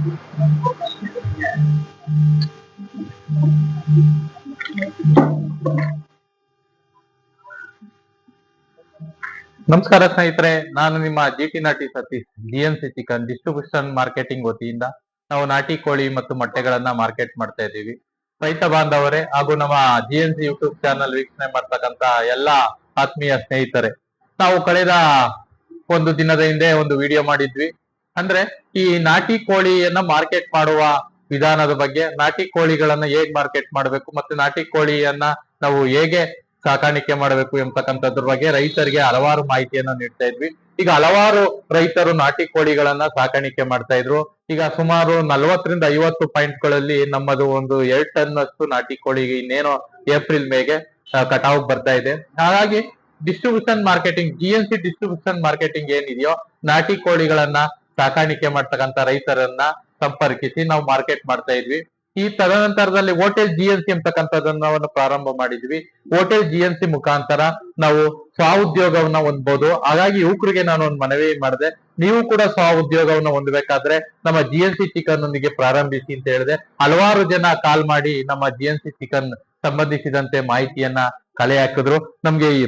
ನಮಸ್ಕಾರ ಸ್ನೇಹಿತರೆ, ನಾನು ನಿಮ್ಮ ಜಿಟಿ ನಾಟಿ ಸತೀಶ್, ಜಿಎನ್ಸಿ ಚಿಕನ್ ಡಿಸ್ಟ್ರಿಬ್ಯೂಷನ್ ಮಾರ್ಕೆಟಿಂಗ್ ವತಿಯಿಂದ ನಾವು ನಾಟಿ ಕೋಳಿ ಮತ್ತು ಮೊಟ್ಟೆಗಳನ್ನ ಮಾರ್ಕೆಟ್ ಮಾಡ್ತಾ ಇದ್ದೀವಿ. ರೈತ ಬಾಂಧವರೇ ಹಾಗೂ ನಮ್ಮ ಜಿಎನ್ಸಿ ಯೂಟ್ಯೂಬ್ ಚಾನಲ್ ವೀಕ್ಷಣೆ ಮಾಡ್ತಕ್ಕಂತ ಎಲ್ಲಾ ಆತ್ಮೀಯ ಸ್ನೇಹಿತರೆ, ನಾವು ಕಳೆದ ಒಂದು ದಿನದ ಹಿಂದೆ ಒಂದು ವಿಡಿಯೋ ಮಾಡಿದ್ವಿ. ಅಂದ್ರೆ ಈ ನಾಟಿ ಕೋಳಿಯನ್ನ ಮಾರ್ಕೆಟ್ ಮಾಡುವ ವಿಧಾನದ ಬಗ್ಗೆ, ನಾಟಿ ಕೋಳಿಗಳನ್ನ ಹೇಗ್ ಮಾರ್ಕೆಟ್ ಮಾಡಬೇಕು ಮತ್ತೆ ನಾಟಿ ಕೋಳಿಯನ್ನ ನಾವು ಹೇಗೆ ಸಾಕಾಣಿಕೆ ಮಾಡಬೇಕು ಎಂಬತಕ್ಕಂಥದ್ರ ಬಗ್ಗೆ ರೈತರಿಗೆ ಹಲವಾರು ಮಾಹಿತಿಯನ್ನ ನೀಡ್ತಾ ಇದ್ವಿ. ಈಗ ಹಲವಾರು ರೈತರು ನಾಟಿ ಕೋಳಿಗಳನ್ನ ಸಾಕಾಣಿಕೆ ಮಾಡ್ತಾ ಇದ್ರು. ಈಗ ಸುಮಾರು 40ರಿಂದ 50 ಪಾಯಿಂಟ್ಗಳಲ್ಲಿ ನಮ್ಮದು ಒಂದು 2 ಟನ್ ಅಷ್ಟು ನಾಟಿ ಕೋಳಿಗೆ ಇನ್ನೇನು ಏಪ್ರಿಲ್ ಮೇಗೆ ಕಟಾವ್ ಬರ್ತಾ ಇದೆ. ಹಾಗಾಗಿ ಡಿಸ್ಟ್ರಿಬ್ಯೂಷನ್ ಮಾರ್ಕೆಟಿಂಗ್, ಜಿಎನ್ಸಿ ಡಿಸ್ಟ್ರಿಬ್ಯೂಷನ್ ಮಾರ್ಕೆಟಿಂಗ್ ಏನಿದೆಯೋ, ನಾಟಿ ಕೋಳಿಗಳನ್ನ ಸಾಕಾಣಿಕೆ ಮಾಡ್ತಕ್ಕಂಥ ರೈತರನ್ನ ಸಂಪರ್ಕಿಸಿ ನಾವು ಮಾರ್ಕೆಟ್ ಮಾಡ್ತಾ ಇದ್ವಿ. ಈ ತದನಂತರದಲ್ಲಿ ಹೋಟೆಲ್ ಜಿಎನ್ಸಿ ಅಂತಕ್ಕಂಥದನ್ನ ಪ್ರಾರಂಭ ಮಾಡಿದ್ವಿ. ಹೋಟೆಲ್ ಜಿಎನ್ಸಿ ಮುಖಾಂತರ ನಾವು ಸ್ವಉದ್ಯೋಗವನ್ನ ಹೊಂದಬಹುದು. ಹಾಗಾಗಿ ಯುವಕರಿಗೆ ನಾನು ಒಂದು ಮನವಿ ಮಾಡಿದೆ, ನೀವು ಕೂಡ ಸ್ವಉದ್ಯೋಗವನ್ನ ಹೊಂದಬೇಕಾದ್ರೆ ನಮ್ಮ ಜಿಎನ್ಸಿ ಚಿಕನ್ ನೊಂದಿಗೆ ಪ್ರಾರಂಭಿಸಿ ಅಂತ ಹೇಳಿದೆ. ಹಲವಾರು ಜನ ಕಾಲ್ ಮಾಡಿ ನಮ್ಮ ಜಿಎನ್ಸಿ ಚಿಕನ್ ಸಂಬಂಧಿಸಿದಂತೆ ಮಾಹಿತಿಯನ್ನ ಕಲೆ ಹಾಕಿದ್ರು. ನಮ್ಗೆ ಈ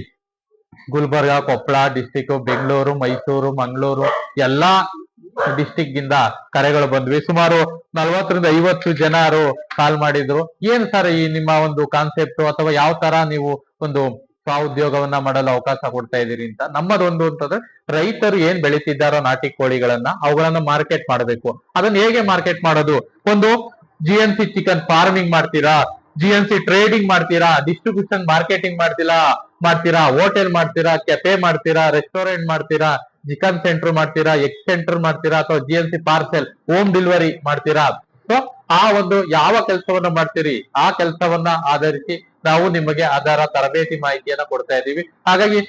ಗುಲ್ಬರ್ಗ, ಕೊಪ್ಪಳ ಡಿಸ್ಟಿಕ್, ಬೆಂಗಳೂರು, ಮೈಸೂರು, ಮಂಗಳೂರು ಎಲ್ಲಾ ಡಿಸ್ಟಿಕ್ ಇಂದ ಕರೆಗಳು ಬಂದ್ವಿ. ಸುಮಾರು 40ರಿಂದ 50 ಜನರು ಕಾಲ್ ಮಾಡಿದ್ರು. ಏನ್ ಸರ್ ಈ ನಿಮ್ಮ ಒಂದು ಕಾನ್ಸೆಪ್ಟ್, ಅಥವಾ ಯಾವ ತರ ನೀವು ಒಂದು ಸ್ವಉದ್ಯೋಗವನ್ನ ಮಾಡಲು ಅವಕಾಶ ಕೊಡ್ತಾ ಇದೀರಿ ಅಂತ. ನಮ್ಮದೊಂದು ಅಂತಂದ್ರೆ, ರೈತರು ಏನ್ ಬೆಳೀತಿದ್ದಾರೋ ನಾಟಿ ಕೋಳಿಗಳನ್ನ ಅವುಗಳನ್ನ ಮಾರ್ಕೆಟ್ ಮಾಡಬೇಕು. ಅದನ್ನ ಹೇಗೆ ಮಾರ್ಕೆಟ್ ಮಾಡೋದು? ಒಂದು ಜಿಎನ್ಸಿ ಚಿಕನ್ ಫಾರ್ಮಿಂಗ್ ಮಾಡ್ತೀರಾ, ಜಿಎನ್ಸಿ ಟ್ರೇಡಿಂಗ್ ಮಾಡ್ತೀರಾ, ಡಿಸ್ಟ್ರಿಬ್ಯೂಷನ್ ಮಾರ್ಕೆಟಿಂಗ್ ಮಾಡ್ತೀರಾ, ಹೋಟೆಲ್ ಮಾಡ್ತೀರಾ, ಕೆಫೆ ಮಾಡ್ತೀರಾ, ರೆಸ್ಟೋರೆಂಟ್ ಮಾಡ್ತೀರಾ, ಚಿಕನ್ ಸೆಂಟರ್ ಮಾಡ್ತೀರಾ, ಎಗ್ ಸೆಂಟರ್ ಮಾಡ್ತೀರಾ, ಅಥವಾ ಜಿಎನ್ಸಿ ಪಾರ್ಸೆಲ್ ಹೋಮ್ ಡೆಲಿವರಿ ಮಾಡ್ತೀರಾ? ಸೊ ಆ ಒಂದು ಯಾವ ಕೆಲಸವನ್ನ ಮಾಡ್ತೀರಿ, ಆ ಕೆಲಸವನ್ನ ಆಧರಿಸಿ ನಾವು ನಿಮಗೆ ಅದರ ತರಬೇತಿ ಮಾಹಿತಿಯನ್ನ ಕೊಡ್ತಾ ಇದ್ದೀವಿ. ಹಾಗಾಗಿ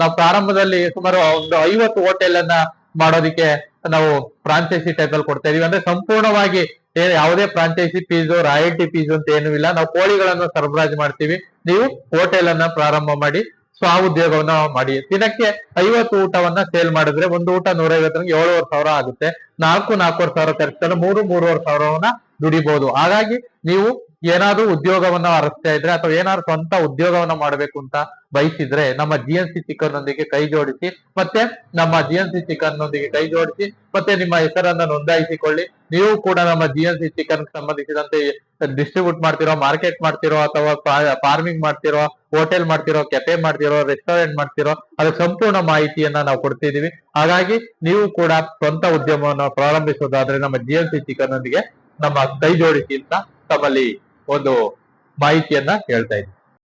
ನಾವು ಪ್ರಾರಂಭದಲ್ಲಿ ಸುಮಾರು ಒಂದು 50 ಹೋಟೆಲ್ ಅನ್ನ ಮಾಡೋದಿಕ್ಕೆ ನಾವು ಫ್ರಾಂಚೈಸಿ ಟೈಪ್ ಅಲ್ಲಿ ಕೊಡ್ತಾ ಇದೀವಿ. ಅಂದ್ರೆ ಸಂಪೂರ್ಣವಾಗಿ ಯಾವುದೇ ಫ್ರಾಂಚೈಸಿ ಫೀಸ್, ರಾಯಲ್ಟಿ ಫೀಸ್ ಅಂತ ಏನೂ ಇಲ್ಲ. ನಾವು ಕೋಳಿಗಳನ್ನ ಸರಬರಾಜು ಮಾಡ್ತೀವಿ. ನೀವು ಹೋಟೆಲ್ ಅನ್ನ ಪ್ರಾರಂಭ ಮಾಡಿ ಸ್ವಉದ್ಯೋಗವನ್ನ ಮಾಡಿ. ದಿನಕ್ಕೆ 50 ಊಟವನ್ನ ಸೇಲ್ ಮಾಡಿದ್ರೆ ಒಂದು ಊಟ 150ರಿಂದ 7,500 ಆಗುತ್ತೆ. 4,500 ಖರ್ಚನ್ನು 3,500 ದುಡಿಬಹುದು. ಹಾಗಾಗಿ ನೀವು ಏನಾದ್ರೂ ಉದ್ಯೋಗವನ್ನ ಅರಸ್ತಾ ಇದ್ರೆ, ಅಥವಾ ಏನಾದ್ರು ಸ್ವಂತ ಉದ್ಯೋಗವನ್ನ ಮಾಡಬೇಕು ಅಂತ ಬಯಸಿದ್ರೆ, ನಮ್ಮ ಜಿಎನ್ಸಿ ಚಿಕನ್ ನೊಂದಿಗೆ ಕೈ ಜೋಡಿಸಿ, ಮತ್ತೆ ನಿಮ್ಮ ಹೆಸರನ್ನ ನೋಂದಾಯಿಸಿಕೊಳ್ಳಿ. ನೀವು ಕೂಡ ನಮ್ಮ ಜಿಎನ್ಸಿ ಚಿಕನ್ ಸಂಬಂಧಿಸಿದಂತೆ ಡಿಸ್ಟ್ರಿಬ್ಯೂಟ್ ಮಾಡ್ತಿರೋ, ಮಾರ್ಕೆಟ್ ಮಾಡ್ತಿರೋ, ಅಥವಾ ಫಾರ್ಮಿಂಗ್ ಮಾಡ್ತಿರೋ, ಹೋಟೆಲ್ ಮಾಡ್ತಿರೋ, ಕೆಫೆ ಮಾಡ್ತಿರೋ, ರೆಸ್ಟೋರೆಂಟ್ ಮಾಡ್ತಿರೋ, ಅದಕ್ಕೆ ಸಂಪೂರ್ಣ ಮಾಹಿತಿಯನ್ನ ನಾವು ಕೊಡ್ತಿದೀವಿ. ಹಾಗಾಗಿ ನೀವು ಕೂಡ ಸ್ವಂತ ಉದ್ಯಮವನ್ನು ಪ್ರಾರಂಭಿಸೋದಾದ್ರೆ ನಮ್ಮ ಜಿಎನ್ಸಿ ಚಿಕನ್ ನೊಂದಿಗೆ ನಮ್ಮ ಕೈ ಜೋಡಿಸಿ ಅಂತ ತಮ್ಮಲ್ಲಿ ಒಂದು ಮಾಹಿತಿಯನ್ನ ಹೇಳ್ತಾ ಇದ್ದೀನಿ.